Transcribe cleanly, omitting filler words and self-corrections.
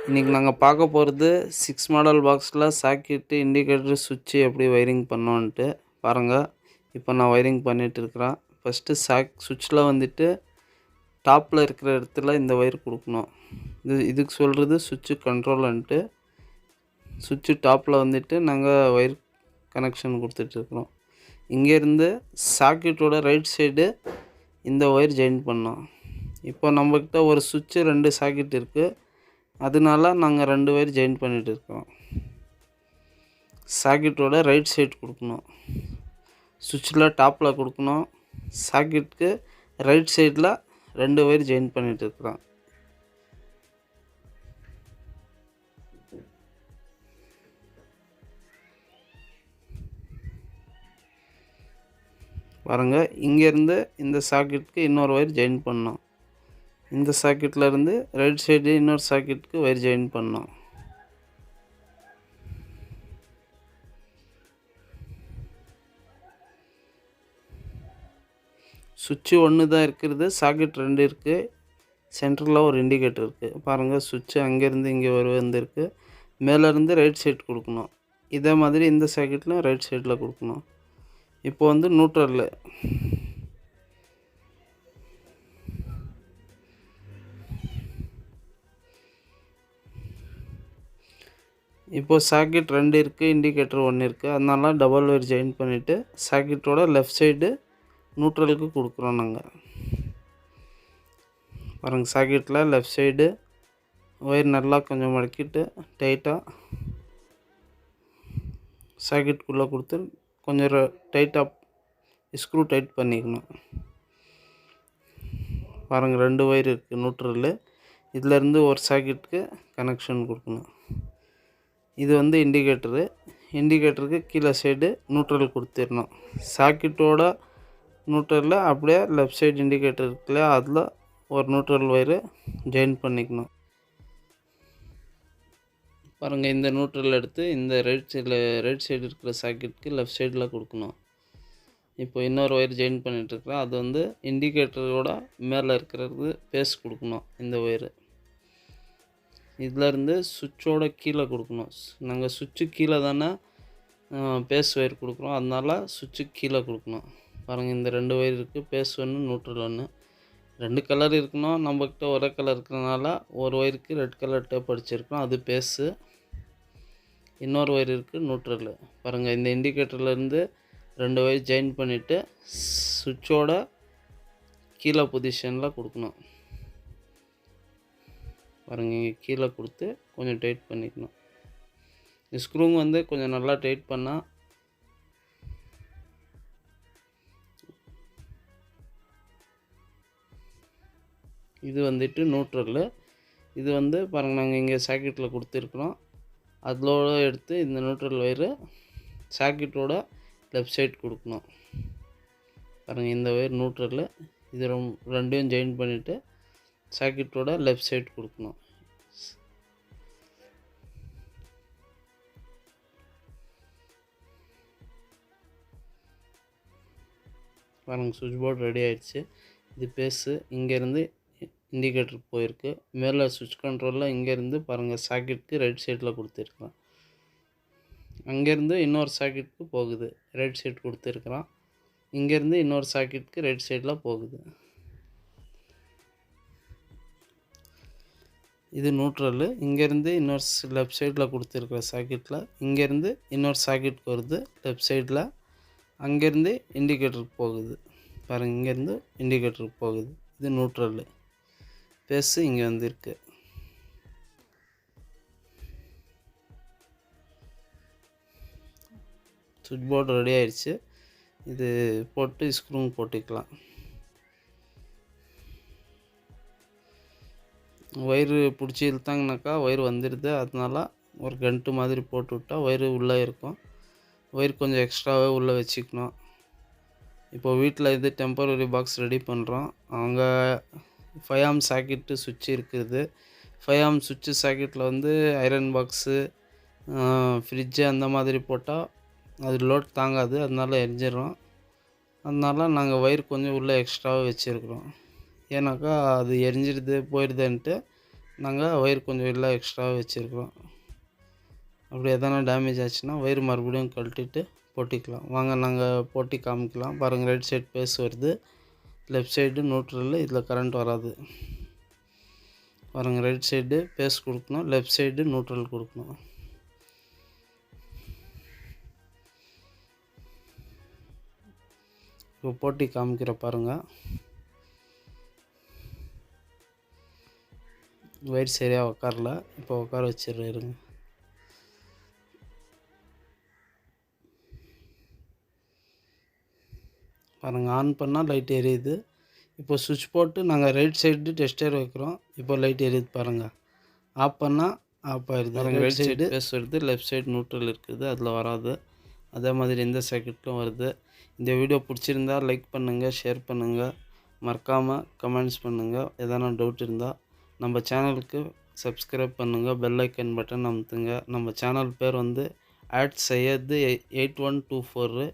இன்றைக்கி நாங்கள் பார்க்க போகிறது 6 மாடல் பாக்ஸில் சாக்கெட்டு, இண்டிகேட்டர், சுவிட்சு எப்படி ஒயரிங் பண்ணோன்ட்டு பாருங்கள். இப்போ நான் ஒயரிங் பண்ணிகிட்டு இருக்கிறேன். ஃபஸ்ட்டு சுவிட்சில் வந்துட்டு டாப்பில் இருக்கிற இடத்துல இந்த ஒயர் கொடுக்கணும். இதுக்கு சொல்கிறது சுவிட்சு கண்ட்ரோலன்ட்டு. சுவிட்சு டாப்பில் வந்துட்டு நாங்கள் ஒயர் கனெக்ஷன் கொடுத்துட்ருக்குறோம். இங்கேருந்து சாக்கெட்டோட ரைட் சைடு இந்த ஒயர் ஜாயின் பண்ணோம். இப்போ நம்மக்கிட்ட ஒரு சுவிட்சு 2 சாக்கெட் இருக்குது. அதனால நாங்கள் 2 ஒயர் ஜாயின் பண்ணிகிட்டு இருக்கோம். சாக்கெட்டோட ரைட் சைடு கொடுக்கணும், சுவிட்சில் டாப்பில் கொடுக்கணும். சாக்கெட்டுக்கு ரைட் சைடில் 2 ஒயர் ஜாயின் பண்ணிகிட்டு இருக்கிறோம். பாருங்கள், இங்கேருந்து இந்த சாக்கெட்டுக்கு இன்னொரு ஒயர் ஜாயின் பண்ணோம். இந்த சாக்கெட்டில் இருந்து ரைட் சைடு இன்னொரு சாக்கெட்டுக்கு ஒயர் ஜாயின் பண்ணோம். சுவிட்சு ஒன்று தான் இருக்கிறது, சாக்கெட் 2 இருக்குது. சென்டரில் ஒரு இண்டிகேட்டர் இருக்குது. பாருங்கள், சுவிட்சு அங்கேருந்து இங்கே வந்திருக்கு. மேலேருந்து ரைட் சைடு கொடுக்கணும். இதே மாதிரி இந்த சாக்கெட்லையும் ரைட் சைடில் கொடுக்கணும். இப்போ வந்து நியூட்ரல். இப்போது சாக்கெட் 2 இருக்குது, இண்டிகேட்டர் 1 இருக்குது. அதனால டபுள் ஒயர் ஜாயின் பண்ணிவிட்டு சாக்கெட்டோட லெஃப்ட் சைடு நியூட்ரலுக்கு கொடுக்குறோம் நாங்கள். பாருங்கள், சாக்கெட்டில் லெஃப்ட் சைடு ஒயர் நல்லா கொஞ்சம் மடக்கிட்டு டைட்டாக சாக்கெட்டுக்குள்ளே கொடுத்து கொஞ்சம் டைட்டாக ஸ்க்ரூ டைட் பண்ணிக்கணும். பாருங்கள், 2 ஒயர் இருக்குது நியூட்ரல். இதிலேருந்து ஒரு சாக்கெட்டுக்கு கனெக்ஷன் கொடுக்கணும். இது வந்து இண்டிகேட்டருக்கு கீழே சைடு நியூட்ரல் கொடுத்துடணும். சாக்கெட்டோட நியூட்ரலில் அப்படியே லெஃப்ட் சைடு இண்டிகேட்டர் இருக்குல்ல, அதில் ஒரு நியூட்ரல் ஒயரு ஜாயின் பண்ணிக்கணும். பாருங்கள், இந்த நியூட்ரல் எடுத்து இந்த ரைட் சைடு இருக்கிற சாக்கெட்டுக்கு லெஃப்ட் சைடில் கொடுக்கணும். இப்போ இன்னொரு ஒயர் ஜாயின் பண்ணிகிட்ருக்குறேன். அது வந்து இண்டிகேட்டரோட மேலே இருக்கிறது பேஸ் கொடுக்கணும். இந்த ஒயரு இதிலேருந்து சுவிட்சோட கீழே கொடுக்கணும். நாங்கள் சுவிட்சு கீழே தானே பேஸ் ஒயர் கொடுக்குறோம், அதனால சுவிட்சு கீழே கொடுக்கணும். பாருங்கள், இந்த 2 ஒயர் இருக்குது, பேஸ் 1, நியூட்ரல் 1. 2 கலர் இருக்கணும். நம்மக்கிட்ட ஒரே கலர் இருக்கிறதுனால ஒரு ஒயருக்கு ரெட் கலர் டேப் அடிச்சிருக்கோம், அது பேஸு. இன்னொரு ஒயர் இருக்குது, நியூட்ரல். பாருங்கள், இந்த இண்டிகேட்டர்லேருந்து 2 ஒயர் ஜாயின் பண்ணிவிட்டு சுவிட்சோட கீழே பொசிஷனில் கொடுக்கணும். பாருங்கள், இங்கே கீழே கொடுத்து கொஞ்சம் டைட் பண்ணிக்கணும். ஸ்க்ரூங்க வந்து கொஞ்சம் நல்லா டைட் பண்ணால் இது வந்துட்டு நியூட்ரல். இது வந்து பாருங்கள், நாங்கள் இங்கே சாக்கெட்டில் கொடுத்துருக்குறோம். அதோட எடுத்து இந்த நியூட்ரல் ஒயரு சாக்கெட்டோட லெஃப்ட் சைடு கொடுக்கணும். பாருங்கள், இந்த ஒயர் நியூட்ரல். இது 2யும் ஜாயின் பண்ணிவிட்டு சாக்கெட்டோட லெஃப்ட் சைடு கொடுக்கணும். பாருங்கள், சுவிட்ச் போர்டு ரெடி ஆகிடுச்சு. இது பேஸு. இங்கேருந்து இண்டிகேட்டர் போயிருக்கு. மேலே சுவிட்ச் கண்ட்ரோலில் இங்கேருந்து பாருங்கள் சாக்கெட்டுக்கு ரைட் சைடில் கொடுத்துருக்குறோம். அங்கேருந்து இன்னொரு சாக்கெட்டுக்கு போகுது, ரைட் சைடு கொடுத்துருக்குறோம். இங்கேருந்து இன்னொரு சாக்கெட்டுக்கு ரைட் சைடில் போகுது. இது நியூட்ரல். இங்கேருந்து இன்னொரு லெஃப்ட் சைடில் கொடுத்துருக்குற சாக்கெட்டில் இங்கேருந்து இன்னொரு சாக்கெட்டுக்கு வருது லெஃப்ட் சைடில். அங்கேருந்து இண்டிகேட்டருக்கு போகுது. பாருங்கள், இங்கேருந்து இண்டிகேட்டருக்கு போகுது. இது நியூட்ரல். பேஸு இங்கே வந்துருக்கு. சுவிட்ச் போர்டு ரெடி ஆயிடுச்சு. இது போட்டு ஸ்க்ரூங் போட்டுக்கலாம். ஒயரு பிடிச்சி இழுத்தாங்கனாக்கா ஒயர் வந்துடுது. அதனால ஒரு கண்ட்டு மாதிரி போட்டு விட்டால் ஒயரு உள்ளே இருக்கும். ஒயர் கொஞ்சம் எக்ஸ்ட்ராவே உள்ளே வச்சுக்கணும். இப்போ வீட்டில் இது டெம்பரரி பாக்ஸ் ரெடி பண்ணுறோம். அவங்க 5 ஆம் சாக்கெட்டு சுவிட்சு இருக்குது. 5 ஆம் சுவிட்சு சாக்கெட்டில் வந்து ஐரன் பாக்ஸு, ஃப்ரிட்ஜு அந்த மாதிரி போட்டால் அது லோட் தாங்காது, அதனால எரிஞ்சிடும். அதனால நாங்கள் ஒயர் கொஞ்சம் உள்ளே எக்ஸ்ட்ராவாக வச்சுருக்குறோம். ஏன்னாக்கா அது எரிஞ்சிடுது போயிடுதுன்ட்டு நாங்கள் ஒயர் கொஞ்சம் வெளில எக்ஸ்ட்ராவாக வச்சுருக்கோம். அப்படி எதனா டேமேஜ் ஆச்சுன்னா ஒயர் மறுபடியும் கழட்டிட்டு போட்டிக்கலாம். வாங்க நாங்கள் போட்டி காமிக்கலாம். பாருங்கள், ரைட் சைடு பேஸ் வருது, லெஃப்ட் சைடு நியூட்ரல், இதில் கரண்ட் வராது. பாருங்கள், ரைட் சைடு பேஸ் கொடுக்கணும், லெஃப்ட் சைடு நியூட்ரல் கொடுக்கணும். இப்போ போட்டி காமிக்கிற பாருங்கள். ஒயர் சரியாக உக்காரல, இப்போ உட்கார வச்சிடுறேன். பாருங்கள், ஆன் பண்ணால் லைட் எரியுது. இப்போ சுவிட்ச் போட்டு நாங்கள் ரைட் சைடு டெஸ்டர் வைக்கிறோம். இப்போ லைட் எரியுது பாருங்கள். ஆஃப் பண்ணால் ஆஃப் ஆயிடுது. பாருங்கள், ரைட் சைடு பேஸ் வருது, லெஃப்ட் சைடு நியூட்ரல் இருக்குது, அதில் வராது. அதே மாதிரி இந்த சர்க்யூட்டும் வருது. இந்த வீடியோ பிடிச்சிருந்தால் லைக் பண்ணுங்கள், ஷேர் பண்ணுங்கள், மறக்காமல் கமெண்ட்ஸ் பண்ணுங்கள். எதனா டவுட் இருந்தால் நம்ம சேனலுக்கு சப்ஸ்கிரைப் பண்ணுங்கள், பெல் ஐக்கன் பட்டன் அமுத்துங்க. நம்ம சேனல் பேர் வந்து @Syed8124.